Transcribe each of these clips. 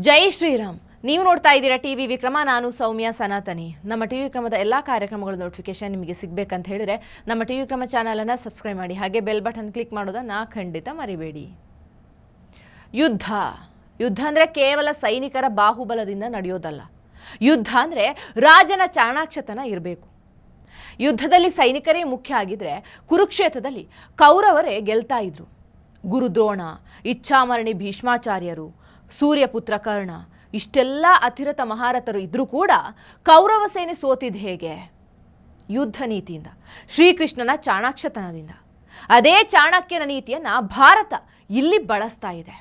ಜೈ ಶ್ರೀರಾಮ್. ನೀವು ನೋಡ್ತಾ ಇದ್ದೀರಾ ಟಿವಿ ವಿಕ್ರಮ. ನಾನು ಸೌಮ್ಯ ಸನಾತನಿ. ನಮ್ಮ ಟಿವಿ ವಿಕ್ರಮದ ಎಲ್ಲ ಕಾರ್ಯಕ್ರಮಗಳ ನೋಟಿಫಿಕೇಶನ್ ನಿಮಗೆ ಸಿಗಬೇಕಂತ ಹೇಳಿದ್ರೆ ನಮ್ಮ ಟಿವಿ ವಿಕ್ರಮ ಚಾನೆಲ್ ಅನ್ನು ಸಬ್ಸ್ಕ್ರೈಬ್ ಮಾಡಿ, ಹಾಗೆ ಬೆಲ್ ಬಟನ್ ಕ್ಲಿಕ್ ಮಾಡೋದನ್ನ ಖಂಡಿತ ಮರಿಬೇಡಿ. ಯುದ್ಧ ಅಂದರೆ ಕೇವಲ ಸೈನಿಕರ ಬಾಹುಬಲದಿಂದ ನಡೆಯೋದಲ್ಲ. ಯುದ್ಧ ಅಂದರೆ ರಾಜನ ಚಾಣಾಕ್ಷತನ ಇರಬೇಕು. ಯುದ್ಧದಲ್ಲಿ ಸೈನಿಕರೇ ಮುಖ್ಯ ಆಗಿದ್ರೆ ಕುರುಕ್ಷೇತ್ರದಲ್ಲಿ ಕೌರವರೇ ಗೆಲ್ತಾ ಇದ್ರು. ಗುರುದ್ರೋಣ, ಇಚ್ಛಾಮರಣಿ ಭೀಷ್ಮಾಚಾರ್ಯರು, ಸೂರ್ಯಪುತ್ರ ಕರ್ಣ, ಇಷ್ಟೆಲ್ಲ ಅತಿರಥ ಮಹಾರಥರು ಇದ್ರೂ ಕೂಡ ಕೌರವ ಸೇನೆ ಸೋತಿದ್ದು ಹೇಗೆ? ಯುದ್ಧ ನೀತಿಯಿಂದ, ಶ್ರೀಕೃಷ್ಣನ ಚಾಣಾಕ್ಷತನದಿಂದ. ಅದೇ ಚಾಣಕ್ಯನ ನೀತಿಯನ್ನು ಭಾರತ ಇಲ್ಲಿ ಬಳಸ್ತಾ ಇದೆ.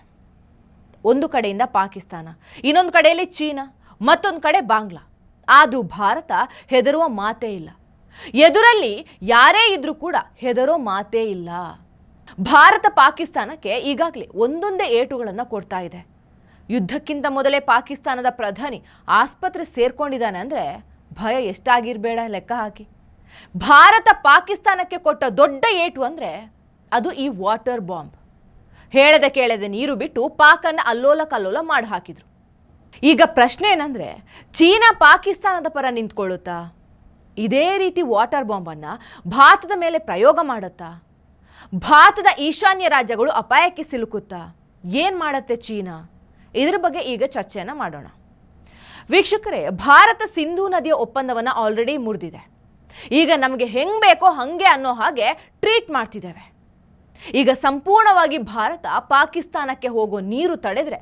ಒಂದು ಕಡೆಯಿಂದ ಪಾಕಿಸ್ತಾನ, ಇನ್ನೊಂದು ಕಡೆಯಲ್ಲಿ ಚೀನಾ, ಮತ್ತೊಂದು ಕಡೆ ಬಾಂಗ್ಲಾ. ಆದರೂ ಭಾರತ ಹೆದರುವ ಮಾತೇ ಇಲ್ಲ. ಎದುರಲ್ಲಿ ಯಾರೇ ಇದ್ರೂ ಕೂಡ ಹೆದರೋ ಮಾತೇ ಇಲ್ಲ. ಭಾರತ ಪಾಕಿಸ್ತಾನಕ್ಕೆ ಈಗಾಗಲೇ ಒಂದೊಂದೇ ಏಟುಗಳನ್ನು ಕೊಡ್ತಾ ಇದೆ. ಯುದ್ಧಕ್ಕಿಂತ ಮೊದಲೇ ಪಾಕಿಸ್ತಾನದ ಪ್ರಧಾನಿ ಆಸ್ಪತ್ರೆ ಸೇರ್ಕೊಂಡಿದ್ದಾನೆ ಅಂದರೆ ಭಯ ಎಷ್ಟಾಗಿರಬೇಡ ಲೆಕ್ಕ ಹಾಕಿ. ಭಾರತ ಪಾಕಿಸ್ತಾನಕ್ಕೆ ಕೊಟ್ಟ ದೊಡ್ಡ ಏಟು ಅಂದರೆ ಅದು ಈ ವಾಟರ್ ಬಾಂಬ್. ಹೇಳದೆ ಕೇಳದೆ ನೀರು ಬಿಟ್ಟು ಪಾಕನ್ನು ಅಲ್ಲೋಲ ಕಲ್ಲೋಲ ಮಾಡಿ ಹಾಕಿದ್ರು. ಈಗ ಪ್ರಶ್ನೆ ಏನಂದರೆ, ಚೀನಾ ಪಾಕಿಸ್ತಾನದ ಪರ ನಿಂತ್ಕೊಳ್ಳುತ್ತಾ? ಇದೇ ರೀತಿ ವಾಟರ್ ಬಾಂಬನ್ನು ಭಾರತದ ಮೇಲೆ ಪ್ರಯೋಗ ಮಾಡುತ್ತಾ? ಭಾರತದ ಈಶಾನ್ಯ ರಾಜ್ಯಗಳು ಅಪಾಯಕ್ಕೆ ಸಿಲುಕುತ್ತಾ? ಏನು ಮಾಡುತ್ತೆ ಚೀನಾ? ಇದರ ಬಗ್ಗೆ ಈಗ ಚರ್ಚೆಯನ್ನು ಮಾಡೋಣ. ವೀಕ್ಷಕರೇ, ಭಾರತ ಸಿಂಧೂ ನದಿಯ ಒಪ್ಪಂದವನ್ನು ಆಲ್ರೆಡಿ ಮುರಿದಿದೆ. ಈಗ ನಮಗೆ ಹೆಂಗೆ ಬೇಕೋ ಹಾಗೆ ಅನ್ನೋ ಹಾಗೆ ಟ್ರೀಟ್ ಮಾಡ್ತಿದ್ದೇವೆ. ಈಗ ಸಂಪೂರ್ಣವಾಗಿ ಭಾರತ ಪಾಕಿಸ್ತಾನಕ್ಕೆ ಹೋಗೋ ನೀರು ತಡೆದರೆ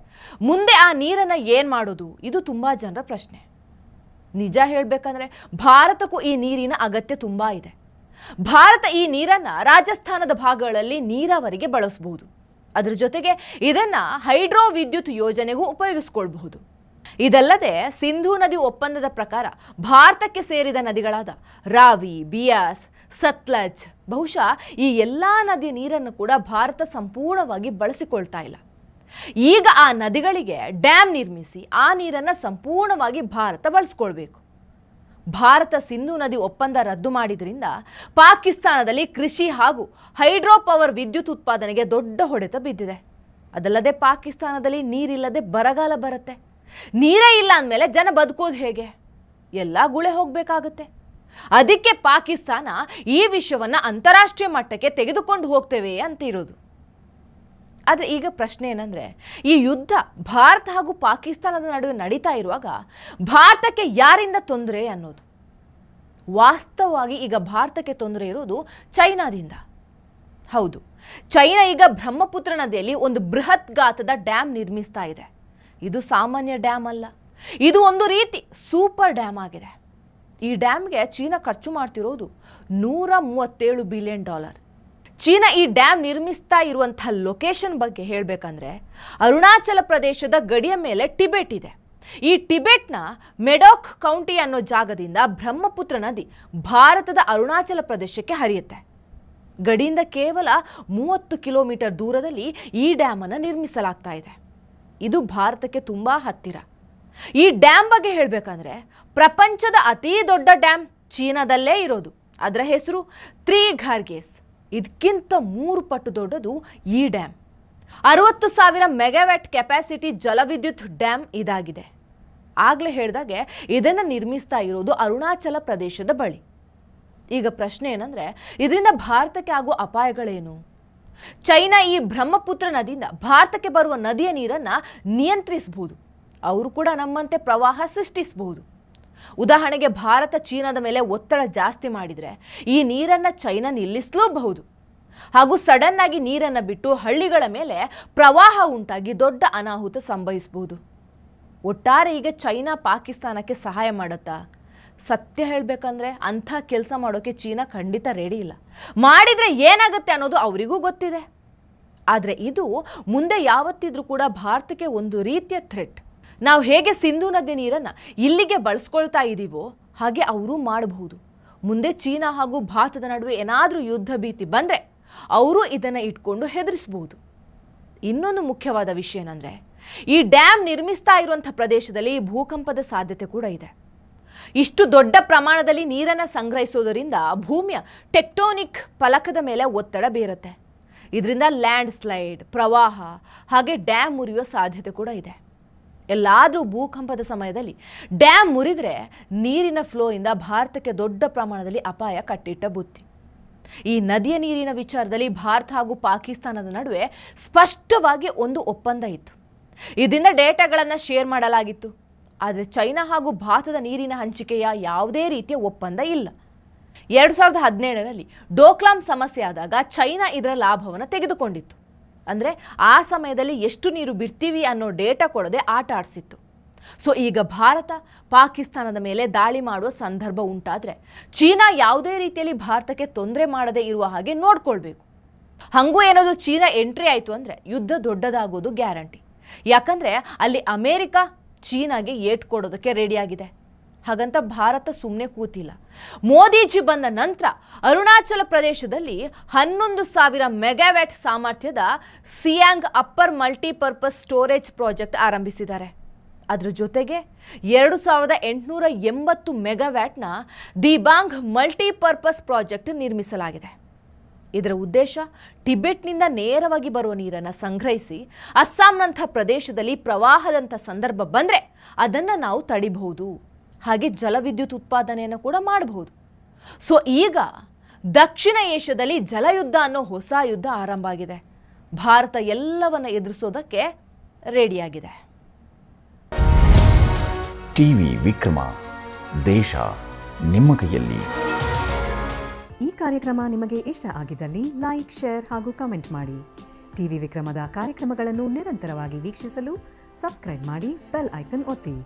ಮುಂದೆ ಆ ನೀರನ್ನು ಏನು ಮಾಡೋದು? ಇದು ತುಂಬ ಜನರ ಪ್ರಶ್ನೆ. ನಿಜ ಹೇಳಬೇಕಂದ್ರೆ ಭಾರತಕ್ಕೂ ಈ ನೀರಿನ ಅಗತ್ಯ ತುಂಬ ಇದೆ. ಭಾರತ ಈ ನೀರನ್ನು ರಾಜಸ್ಥಾನದ ಭಾಗಗಳಲ್ಲಿ ನೀರಾವರಿಗೆ ಬಳಸಬಹುದು. ಅದರ ಜೊತೆಗೆ ಇದನ್ನು ಹೈಡ್ರೋ ವಿದ್ಯುತ್ ಯೋಜನೆಗೂ ಉಪಯೋಗಿಸ್ಕೊಳ್ಬಹುದು. ಇದಲ್ಲದೆ ಸಿಂಧೂ ನದಿ ಒಪ್ಪಂದದ ಪ್ರಕಾರ ಭಾರತಕ್ಕೆ ಸೇರಿದ ನದಿಗಳಾದ ರಾವಿ, ಬಿಯಾಸ್, ಸತ್ಲಜ್, ಬಹುಶಃ ಈ ಎಲ್ಲ ನದಿಯ ನೀರನ್ನು ಕೂಡ ಭಾರತ ಸಂಪೂರ್ಣವಾಗಿ ಬಳಸಿಕೊಳ್ತಾ ಇಲ್ಲ. ಈಗ ಆ ನದಿಗಳಿಗೆ ಡ್ಯಾಮ್ ನಿರ್ಮಿಸಿ ಆ ನೀರನ್ನು ಸಂಪೂರ್ಣವಾಗಿ ಭಾರತ ಬಳಸ್ಕೊಳ್ಬೇಕು. ಭಾರತ ಸಿಂಧೂ ನದಿ ಒಪ್ಪಂದ ರದ್ದು ಮಾಡಿದ್ರಿಂದ ಪಾಕಿಸ್ತಾನದಲ್ಲಿ ಕೃಷಿ ಹಾಗೂ ಹೈಡ್ರೋ ಪವರ್ ವಿದ್ಯುತ್ ಉತ್ಪಾದನೆಗೆ ದೊಡ್ಡ ಹೊಡೆತ ಬಿದ್ದಿದೆ. ಅದಲ್ಲದೆ ಪಾಕಿಸ್ತಾನದಲ್ಲಿ ನೀರಿಲ್ಲದೆ ಬರಗಾಲ ಬರುತ್ತೆ. ನೀರೇ ಇಲ್ಲ ಅಂದಮೇಲೆ ಜನ ಬದುಕೋದು ಹೇಗೆ? ಎಲ್ಲ ಗುಳೆ ಹೋಗಬೇಕಾಗತ್ತೆ. ಅದಕ್ಕೆ ಪಾಕಿಸ್ತಾನ ಈ ವಿಷಯವನ್ನು ಅಂತಾರಾಷ್ಟ್ರೀಯ ಮಟ್ಟಕ್ಕೆ ತೆಗೆದುಕೊಂಡು ಹೋಗ್ತೇವೆ ಅಂತ ಇರೋದು. ಆದರೆ ಈಗ ಪ್ರಶ್ನೆ ಏನಂದರೆ, ಈ ಯುದ್ಧ ಭಾರತ ಹಾಗೂ ಪಾಕಿಸ್ತಾನದ ನಡುವೆ ನಡೀತಾ ಇರುವಾಗ ಭಾರತಕ್ಕೆ ಯಾರಿಂದ ತೊಂದರೆ ಅನ್ನೋದು. ವಾಸ್ತವವಾಗಿ ಈಗ ಭಾರತಕ್ಕೆ ತೊಂದರೆ ಇರೋದು ಚೈನಾದಿಂದ. ಹೌದು, ಚೈನಾ ಈಗ ಬ್ರಹ್ಮಪುತ್ರ ನದಿಯಲ್ಲಿ ಒಂದು ಬೃಹತ್ ಗಾತ್ರದ ಡ್ಯಾಮ್ ನಿರ್ಮಿಸ್ತಾ ಇದೆ. ಇದು ಸಾಮಾನ್ಯ ಡ್ಯಾಮ್ ಅಲ್ಲ, ಇದು ಒಂದು ರೀತಿ ಸೂಪರ್ ಡ್ಯಾಮ್ ಆಗಿದೆ. ಈ ಡ್ಯಾಮ್ಗೆ ಚೀನಾ ಖರ್ಚು ಮಾಡ್ತಿರೋದು $137 ಬಿಲಿಯನ್. ಚೀನಾ ಈ ಡ್ಯಾಮ್ ನಿರ್ಮಿಸ್ತಾ ಇರುವಂಥ ಲೊಕೇಶನ್ ಬಗ್ಗೆ ಹೇಳಬೇಕಂದ್ರೆ, ಅರುಣಾಚಲ ಪ್ರದೇಶದ ಗಡಿಯ ಮೇಲೆ ಟಿಬೆಟ್ ಇದೆ. ಈ ಟಿಬೆಟ್ನ ಮೆಡೋಕ್ ಕೌಂಟಿ ಅನ್ನೋ ಜಾಗದಿಂದ ಬ್ರಹ್ಮಪುತ್ರ ನದಿ ಭಾರತದ ಅರುಣಾಚಲ ಪ್ರದೇಶಕ್ಕೆ ಹರಿಯುತ್ತೆ. ಗಡಿಯಿಂದ ಕೇವಲ 30 ಕಿಲೋಮೀಟರ್ ದೂರದಲ್ಲಿ ಈ ಡ್ಯಾಮನ್ನು ನಿರ್ಮಿಸಲಾಗ್ತಾ ಇದೆ. ಇದು ಭಾರತಕ್ಕೆ ತುಂಬ ಹತ್ತಿರ. ಈ ಡ್ಯಾಮ್ ಬಗ್ಗೆ ಹೇಳಬೇಕಂದ್ರೆ, ಪ್ರಪಂಚದ ಅತೀ ದೊಡ್ಡ ಡ್ಯಾಮ್ ಚೀನಾದಲ್ಲೇ ಇರೋದು. ಅದರ ಹೆಸರು 3 ಘಾರ್ಗೇಸ್. ಇದಕ್ಕಿಂತ 3 ಪಟ್ಟು ದೊಡ್ಡದು ಈ ಡ್ಯಾಮ್. 60,000 ಮೆಗಾವ್ಯಾಟ್ ಕೆಪಾಸಿಟಿ ಜಲವಿದ್ಯುತ್ ಡ್ಯಾಮ್ ಇದಾಗಿದೆ. ಆಗಲೇ ಹೇಳಿದಾಗೆ ಇದನ್ನು ನಿರ್ಮಿಸ್ತಾ ಇರೋದು ಅರುಣಾಚಲ ಪ್ರದೇಶದ ಬಳಿ. ಈಗ ಪ್ರಶ್ನೆ ಏನಂದರೆ, ಇದರಿಂದ ಭಾರತಕ್ಕೆ ಆಗುವ ಅಪಾಯಗಳೇನು? ಚೈನಾ ಈ ಬ್ರಹ್ಮಪುತ್ರ ನದಿಯಿಂದ ಭಾರತಕ್ಕೆ ಬರುವ ನದಿಯ ನೀರನ್ನು ನಿಯಂತ್ರಿಸಬಹುದು. ಅವರು ಕೂಡ ನಮ್ಮಂತೆ ಪ್ರವಾಹ ಸೃಷ್ಟಿಸಬಹುದು. ಉದಾಹರಣೆಗೆ ಭಾರತ ಚೀನಾದ ಮೇಲೆ ಒತ್ತಡ ಜಾಸ್ತಿ ಮಾಡಿದರೆ ಈ ನೀರನ್ನು ಚೈನಾ ನಿಲ್ಲಿಸಲೂಬಹುದು. ಹಾಗೂ ಸಡನ್ ಆಗಿ ನೀರನ್ನು ಬಿಟ್ಟು ಹಳ್ಳಿಗಳ ಮೇಲೆ ಪ್ರವಾಹ ಉಂಟಾಗಿ ದೊಡ್ಡ ಅನಾಹುತ ಸಂಭವಿಸಬಹುದು. ಒಟ್ಟಾರೆ ಈಗ ಚೈನಾ ಪಾಕಿಸ್ತಾನಕ್ಕೆ ಸಹಾಯ ಮಾಡುತ್ತಾ? ಸತ್ಯ ಹೇಳಬೇಕಂದ್ರೆ ಅಂಥ ಕೆಲಸ ಮಾಡೋಕ್ಕೆ ಚೀನಾ ಖಂಡಿತ ರೆಡಿ ಇಲ್ಲ. ಮಾಡಿದರೆ ಏನಾಗುತ್ತೆ ಅನ್ನೋದು ಅವರಿಗೂ ಗೊತ್ತಿದೆ. ಆದರೆ ಇದು ಮುಂದೆ ಯಾವತ್ತಿದ್ರೂ ಕೂಡ ಭಾರತಕ್ಕೆ ಒಂದು ರೀತಿಯ ಥ್ರೆಟ್. ನಾವು ಹೇಗೆ ಸಿಂಧೂ ನದಿ ನೀರನ್ನು ಇಲ್ಲಿಗೆ ಬಳಸ್ಕೊಳ್ತಾ ಇದ್ದೀವೋ ಹಾಗೆ ಅವರು ಮಾಡಬಹುದು. ಮುಂದೆ ಚೀನಾ ಹಾಗೂ ಭಾರತದ ನಡುವೆ ಏನಾದರೂ ಯುದ್ಧ ಭೀತಿ ಬಂದರೆ ಅವರು ಇದನ್ನು ಇಟ್ಕೊಂಡು ಹೆದರಿಸಬಹುದು. ಇನ್ನೊಂದು ಮುಖ್ಯವಾದ ವಿಷಯ ಏನಂದರೆ, ಈ ಡ್ಯಾಮ್ ನಿರ್ಮಿಸ್ತಾ ಇರುವಂಥ ಪ್ರದೇಶದಲ್ಲಿ ಭೂಕಂಪದ ಸಾಧ್ಯತೆ ಕೂಡ ಇದೆ. ಇಷ್ಟು ದೊಡ್ಡ ಪ್ರಮಾಣದಲ್ಲಿ ನೀರನ್ನು ಸಂಗ್ರಹಿಸೋದರಿಂದ ಭೂಮಿಯ ಟೆಕ್ಟೋನಿಕ್ ಫಲಕದ ಮೇಲೆ ಒತ್ತಡ ಬೀರುತ್ತೆ. ಇದರಿಂದ ಲ್ಯಾಂಡ್ ಸ್ಲೈಡ್, ಪ್ರವಾಹ ಹಾಗೆ ಡ್ಯಾಮ್ ಮುರಿಯುವ ಸಾಧ್ಯತೆ ಕೂಡ ಇದೆ. ಎಲ್ಲಾದರೂ ಭೂಕಂಪದ ಸಮಯದಲ್ಲಿ ಡ್ಯಾಮ್ ಮುರಿದ್ರೆ ನೀರಿನ ಫ್ಲೋಯಿಂದ ಭಾರತಕ್ಕೆ ದೊಡ್ಡ ಪ್ರಮಾಣದಲ್ಲಿ ಅಪಾಯ ಕಟ್ಟಿಟ್ಟ ಬುತ್ತಿ. ಈ ನದಿಯ ನೀರಿನ ವಿಚಾರದಲ್ಲಿ ಭಾರತ ಹಾಗೂ ಪಾಕಿಸ್ತಾನದ ನಡುವೆ ಸ್ಪಷ್ಟವಾಗಿ ಒಂದು ಒಪ್ಪಂದ ಇತ್ತು. ಇದರಿಂದ ಡೇಟಾಗಳನ್ನು ಶೇರ್ ಮಾಡಲಾಗಿತ್ತು. ಆದರೆ ಚೈನಾ ಹಾಗೂ ಭಾರತದ ನೀರಿನ ಹಂಚಿಕೆಯ ಯಾವುದೇ ರೀತಿಯ ಒಪ್ಪಂದ ಇಲ್ಲ. 2017ರಲ್ಲಿ ಡೋಕ್ಲಾಮ್ ಸಮಸ್ಯೆ ಆದಾಗ ಚೈನಾ ಇದರ ಲಾಭವನ್ನು ತೆಗೆದುಕೊಂಡಿತ್ತು. ಅಂದರೆ ಆ ಸಮಯದಲ್ಲಿ ಎಷ್ಟು ನೀರು ಬಿಡ್ತೀವಿ ಅನ್ನೋ ಡೇಟಾ ಕೊಡದೆ ಆಟ ಆಡಿಸಿತ್ತು. ಸೊ ಈಗ ಭಾರತ ಪಾಕಿಸ್ತಾನದ ಮೇಲೆ ದಾಳಿ ಮಾಡುವ ಸಂದರ್ಭ ಉಂಟಾದರೆ ಚೀನಾ ಯಾವುದೇ ರೀತಿಯಲ್ಲಿ ಭಾರತಕ್ಕೆ ತೊಂದರೆ ಮಾಡದೇ ಇರುವ ಹಾಗೆ ನೋಡ್ಕೊಳ್ಬೇಕು. ಹಾಗೂ ಏನಾದರೂ ಚೀನಾ ಎಂಟ್ರಿ ಆಯಿತು ಅಂದರೆ ಯುದ್ಧ ದೊಡ್ಡದಾಗೋದು ಗ್ಯಾರಂಟಿ. ಯಾಕಂದರೆ ಅಲ್ಲಿ ಅಮೇರಿಕ ಚೀನಾಗೆ ಏಟ್ ಕೊಡೋದಕ್ಕೆ ರೆಡಿಯಾಗಿದೆ. ಹಾಗಂತ ಭಾರತ ಸುಮ್ಮನೆ ಕೂತಿಲ್ಲ. ಮೋದಿಜಿ ಬಂದ ನಂತರ ಅರುಣಾಚಲ ಪ್ರದೇಶದಲ್ಲಿ 11,000 ಮೆಗಾವ್ಯಾಟ್ ಸಾಮರ್ಥ್ಯದ Siang upper multipurpose storage project ಆರಂಭಿಸಿದ್ದಾರೆ. ಅದರ ಜೊತೆಗೆ 2,880 ಮೆಗಾವ್ಯಾಟ್ನ ದಿಬಾಂಗ್ ಮಲ್ಟಿಪರ್ಪಸ್ ಪ್ರಾಜೆಕ್ಟ್ ನಿರ್ಮಿಸಲಾಗಿದೆ. ಇದರ ಉದ್ದೇಶ ಟಿಬೆಟ್ನಿಂದ ನೇರವಾಗಿ ಬರುವ ನೀರನ್ನು ಸಂಗ್ರಹಿಸಿ ಅಸ್ಸಾಂನಂಥ ಪ್ರದೇಶದಲ್ಲಿ ಪ್ರವಾಹದಂಥ ಸಂದರ್ಭ ಬಂದರೆ ಅದನ್ನು ನಾವು ತಡಿಬಹುದು. ಹಾಗೆ ಜಲವಿದ್ಯುತ್ ಉತ್ಪಾದನೆಯನ್ನು ಕೂಡ ಮಾಡಬಹುದು. ಸೊ ಈಗ ದಕ್ಷಿಣ ಏಷ್ಯಾದಲ್ಲಿ ಜಲಯುದ್ಧ ಅನ್ನೋ ಹೊಸ ಯುದ್ಧ ಆರಂಭ ಆಗಿದೆ. ಭಾರತ ಎಲ್ಲವನ್ನ ಎದುರಿಸೋದಕ್ಕೆ ರೆಡಿಯಾಗಿದೆ. ಟಿವಿ ವಿಕ್ರಮ, ದೇಶ ನಿಮ್ಮ ಕೈಯಲ್ಲಿ. ಈ ಕಾರ್ಯಕ್ರಮ ನಿಮಗೆ ಇಷ್ಟ ಆಗಿದ್ದಲ್ಲಿ ಲೈಕ್, ಶೇರ್ ಹಾಗೂ ಕಮೆಂಟ್ ಮಾಡಿ. ಟಿವಿ ವಿಕ್ರಮದ ಕಾರ್ಯಕ್ರಮಗಳನ್ನು ನಿರಂತರವಾಗಿ ವೀಕ್ಷಿಸಲು ಸಬ್ಸ್ಕ್ರೈಬ್ ಮಾಡಿ, ಬೆಲ್ ಐಕನ್ ಒತ್ತಿ.